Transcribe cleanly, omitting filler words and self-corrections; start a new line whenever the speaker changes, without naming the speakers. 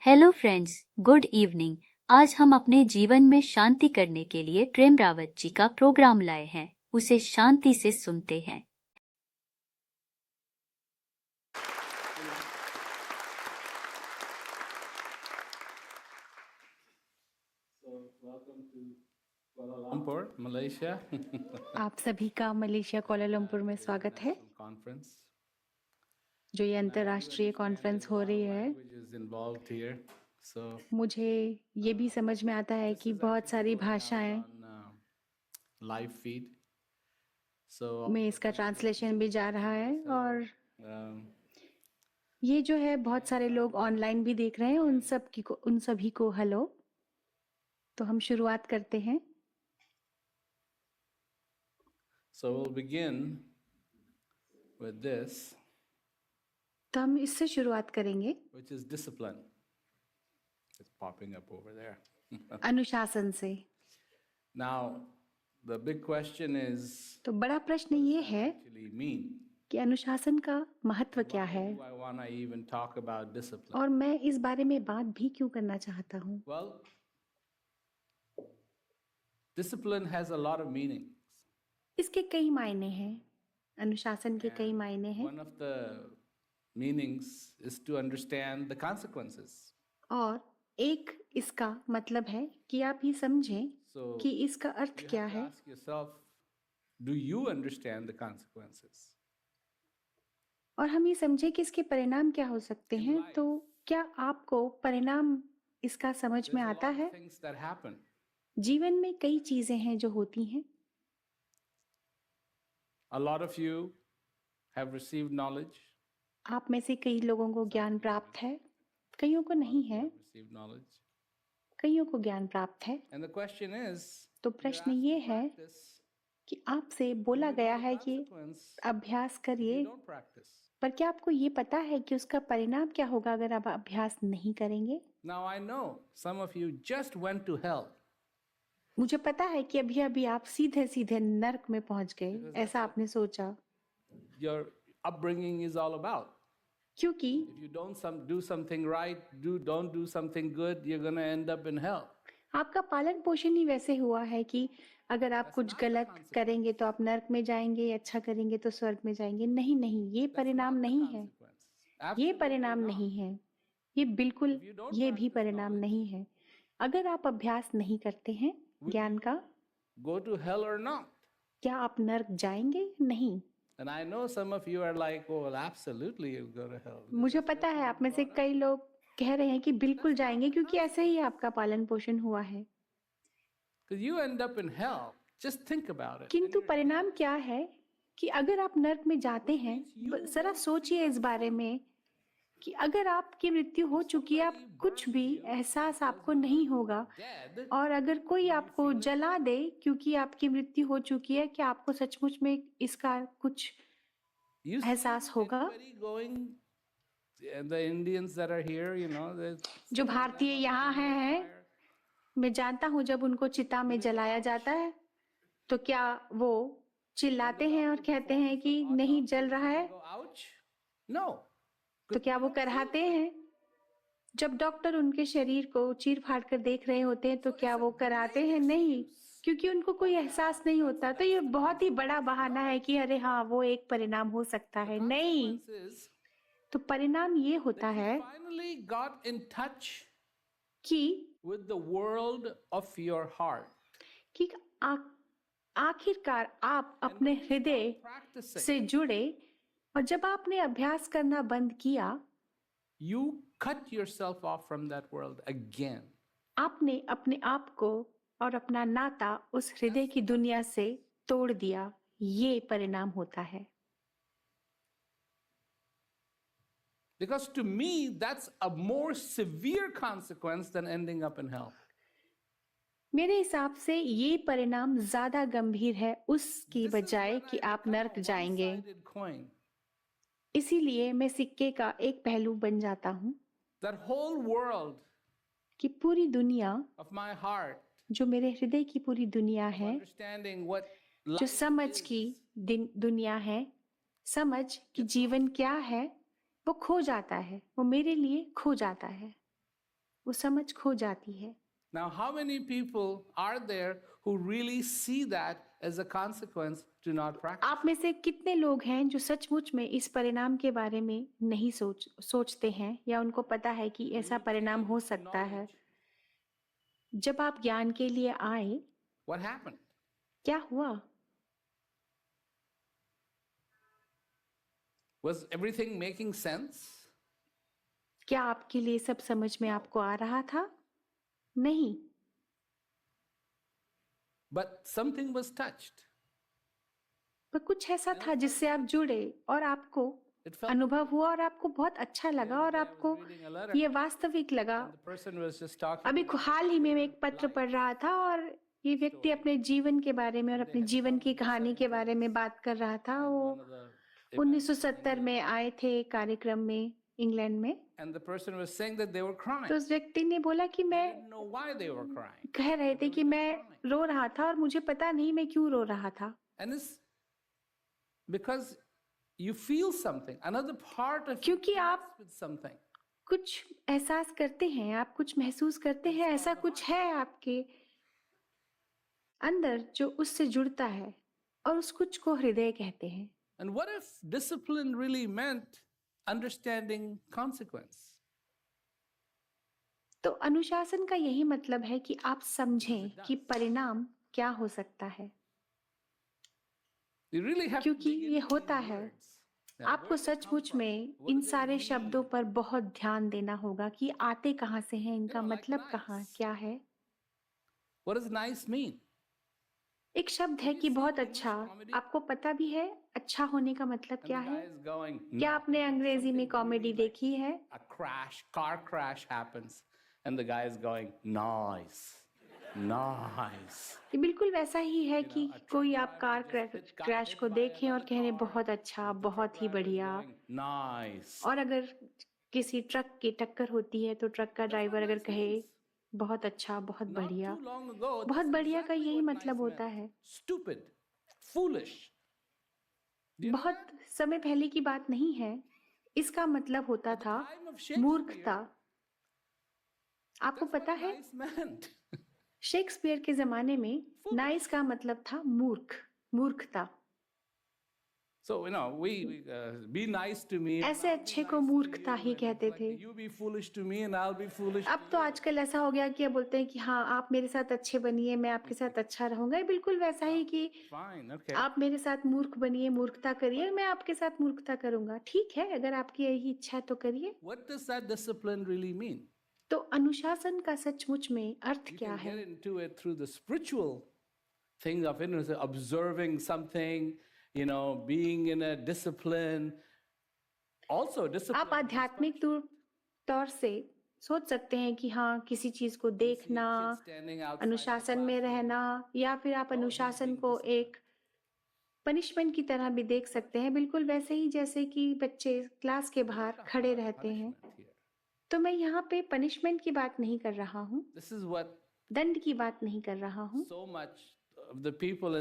Hello friends, good evening. आज हम अपने जीवन में शांति करने के लिए प्रेम रावत जी का प्रोग्राम लाए हैं। उसे शांति से सुनते हैं।
Lumpur, Malaysia.
आप सभी का मलेशिया कोलालमपुर में स्वागत है।
Conference.
जो ये अंतर्राष्ट्रीय कॉन्फ्रेंस हो रही है,
Languages involved here. So
मुझे ये भी समझ में आता है कि बहुत सारी भाषाएं
on live feed. So
में इसका ट्रांसलेशन भी जा रहा है और
um,
ये जो है बहुत सारे लोग ऑनलाइन भी देख रहे हैं। उन सभी को हेलो। तो हम शुरुआत करते हैं।
so we'll begin with this,
तो हम इससे शुरुआत करेंगे,
which is discipline. It's popping up over there.
अनुशासन से।
Now, the big question is,
तो बड़ा प्रश्न ये है
actually mean?
कि अनुशासन का महत्व क्या है
Why do I want to even talk about discipline?
और मैं इस बारे में बात भी क्यों करना चाहता हूँ।
Well, discipline has a lot of meanings.
इसके कई मायने हैं, अनुशासन के कई मायने हैं।
One of the meanings is to understand the consequences.
और एक इसका मतलब है कि आप ये समझें
So
कि इसका अर्थ
you
क्या
have to
है।
ask yourself, do you understand the consequences?
और हम ये समझें कि इसके परिणाम क्या हो सकते हैं। तो क्या आपको परिणाम इसका समझ में
There's a
आता
lot
है।
of things that happen.
जीवन में कई चीजें हैं जो होती हैं।
A lot of you have received knowledge.
आप में से कई लोगों को ज्ञान प्राप्त है, कईयों को नहीं है।
Have received knowledge.
कईयों को ज्ञान प्राप्त है।
And the question is,
तो
you're
प्रश्न
asked
ये
to
है
practice.
कि आपसे बोला
You know
गया
the
है कि
consequence
अभ्यास
if
करिए,
you don't practice.
पर क्या आपको ये पता है कि उसका परिणाम क्या होगा अगर आप अभ्यास नहीं करेंगे।
Now I know some of you just went to hell.
मुझे पता है कि अभी अभी आप सीधे सीधे नर्क में पहुंच गए, ऐसा आपने सोचा,
Your upbringing is all about.
क्योंकि
If you do something right, don't do something good, you're going to end up in hell.
आपका पालन पोषण ही वैसे हुआ है कि अगर आप कुछ गलत करेंगे तो आप नर्क में जाएंगे, अच्छा करेंगे तो स्वर्ग में जाएंगे। नहीं नहीं, ये परिणाम नहीं है, ये परिणाम नहीं है, ये बिल्कुल ये भी परिणाम नहीं है। अगर आप अभ्यास नहीं करते हैं ज्ञान का,
Go to hell or not?
क्या आप नर्क जाएंगे? नहीं।
And I know some of you are like, oh, well, absolutely you'll go to hell.
मुझे पता है आप में से कई लोग कह रहे हैं कि बिल्कुल जाएंगे क्योंकि ऐसे ही आपका पालन पोषण हुआ है।
Because you end up in hell. Just think about it.
किंतु परिणाम क्या है कि अगर आप नर्क में जाते हैं, जरा सोचिए इस बारे में कि अगर आपकी मृत्यु हो चुकी है, आप कुछ भी एहसास आपको नहीं होगा। और अगर कोई आपको जला दे क्योंकि आपकी मृत्यु हो चुकी है, क्या आपको सचमुच में इसका कुछ
You
एहसास होगा?
anybody going, and the Indians that are here, you know,
जो भारतीय यहाँ हैं, मैं जानता हूँ जब उनको चिता में जलाया जाता है तो क्या वो चिल्लाते हैं और कहते हैं कि नहीं जल रहा है?
go, ouch? No.
तो क्या वो कराहते हैं? जब डॉक्टर उनके शरीर को चीर फाड़ कर देख रहे होते हैं तो क्या वो कराते हैं? नहीं, क्योंकि उनको कोई एहसास नहीं होता। तो ये बहुत ही बड़ा बहाना है कि अरे हाँ, वो एक परिणाम हो सकता है। नहीं, तो परिणाम ये होता है
Finally got in touch
कि
with the world of your heart.
आखिरकार आप अपने हृदय से जुड़े, और जब आपने अभ्यास करना बंद किया,
You cut yourself off from that world again.
आपने अपने आप को और अपना नाता उस हृदय की दुनिया से तोड़ दिया। ये परिणाम होता है।
Because to me, that's a more severe consequence than ending up in hell.
मेरे हिसाब से ये परिणाम ज्यादा गंभीर है उसकी बजाय कि आप नर्क जाएंगे।
Coin.
इसीलिए मैं सिक्के का एक पहलू बन जाता हूँ
That whole world
कि पूरी दुनिया,
of my heart,
जो मेरे हृदय की पूरी दुनिया है,
understanding what
जो समझ की दुनिया है, समझ कि जीवन क्या है, वो खो जाता है, वो मेरे लिए खो जाता है। वो समझ खो जाती है।
Now, how many people are there who really see that as a consequence to not practice?
आप में से कितने लोग हैं जो सचमुच में इस परिणाम के बारे में नहीं सोचते हैं या उनको पता है कि ऐसा परिणाम हो सकता है? जब आप ज्ञान के लिए आए,
What happened?
क्या हुआ?
Was everything making sense?
क्या आपके लिए सब समझ में आपको आ रहा था? नहीं,
But something was touched.
पर कुछ ऐसा था जिससे आप जुड़े और आपको
It felt
अनुभव हुआ और आपको बहुत अच्छा लगा और आपको ये वास्तविक लगा।
and the person was just talking
अभी हाल ही में मैं एक पत्र पढ़ रहा था और ये व्यक्ति अपने जीवन के बारे में और अपने जीवन की कहानी के बारे में बात कर रहा था। वो
one of the
1970 में आए थे एक कार्यक्रम में इंग्लैंड में।
and the person was saying that they were crying.
तो उस व्यक्ति ने बोला कि मैं
Didn't know why they were crying.
कह रहे थे कि मैं रो रहा था और मुझे पता नहीं मैं क्यों रो रहा था।
And it's because you feel something. Another part of you
क्योंकि आप
connects with something.
कुछ एहसास करते हैं, आप कुछ महसूस करते हैं, ऐसा कुछ है आपके अंदर जो उससे जुड़ता है और उस कुछ को हृदय कहते हैं।
And what if discipline really meant understanding consequence?
तो अनुशासन का यही मतलब है कि आप समझें कि परिणाम क्या हो सकता है,
You really have to
क्योंकि
dig
ये
into
होता
these
है।
words. Now,
आपको
where do they come
सचमुच
from?
में
What
इन
do they
सारे
mean?
शब्दों पर बहुत ध्यान देना होगा कि आते कहाँ से हैं, इनका
You know, like
मतलब कहाँ
nice.
क्या है।
What does nice mean?
एक शब्द है कि बहुत अच्छा, आपको पता भी है अच्छा होने का मतलब
And
क्या
the
है?
guy is going,
क्या
"No."
आपने अंग्रेजी में कॉमेडी देखी है?
A car crash happens, and the guy is going, nice, nice.
ये बिल्कुल वैसा ही है कि कोई आप कार क्रैश को देखें और कह रहे बहुत अच्छा, बहुत ही बढ़िया।
Going, nice.
और अगर किसी ट्रक की टक्कर होती है तो ट्रक का ड्राइवर अगर कहे बहुत अच्छा, बहुत
Not
बढ़िया,
too long ago,
बहुत
that's
बढ़िया का
exactly
यही
what
मतलब
nice
होता
meant.
है।
Stupid, foolish. Do you know
बहुत
that?
समय पहले की बात नहीं है, इसका मतलब होता
At the
था
time of Shakespeare,
मूर्खता। आपको
that's
पता
what
है
nice meant.
शेक्सपियर के जमाने में नाइस का मतलब था मूर्ख, मूर्खता।
So, you know, we be nice to me. and
ऐसे
I'll be
अच्छे
nice
को
to
मूर्खता
you,
ही
and it's
कहते
like
थे।
you be foolish to me and I'll be foolish
अब
to
तो
you.
आजकल ऐसा हो गया कि अब बोलते हैं कि हाँ आप मेरे साथ अच्छे बनिए, मैं आपके साथ अच्छा रहूंगा। ये बिल्कुल वैसा ही कि
Fine, okay.
आप मेरे साथ मूर्ख बनिए, मूर्खता करिए, मैं आपके साथ मूर्खता करूंगा। ठीक है, अगर आपकी यही इच्छा है तो करिए।
What does that discipline really mean?
तो अनुशासन का सचमुच में अर्थ
You
क्या
can
है?
get into it through the spiritual thing of it, observing something, you know, being in a discipline. Also, discipline.
आप आध्यात्मिक तौर से सोच सकते हैं कि हाँ किसी चीज को देखना,
standing outside
अनुशासन में रहना, या फिर आप अनुशासन को एक पनिशमेंट की तरह भी देख सकते हैं, बिल्कुल वैसे ही जैसे कि बच्चे क्लास के बाहर खड़े रहते हैं।
punishment here.
तो मैं यहाँ पे पनिशमेंट की बात नहीं कर रहा हूँ,
This is what
दंड की बात नहीं कर रहा हूँ।
so much of the people in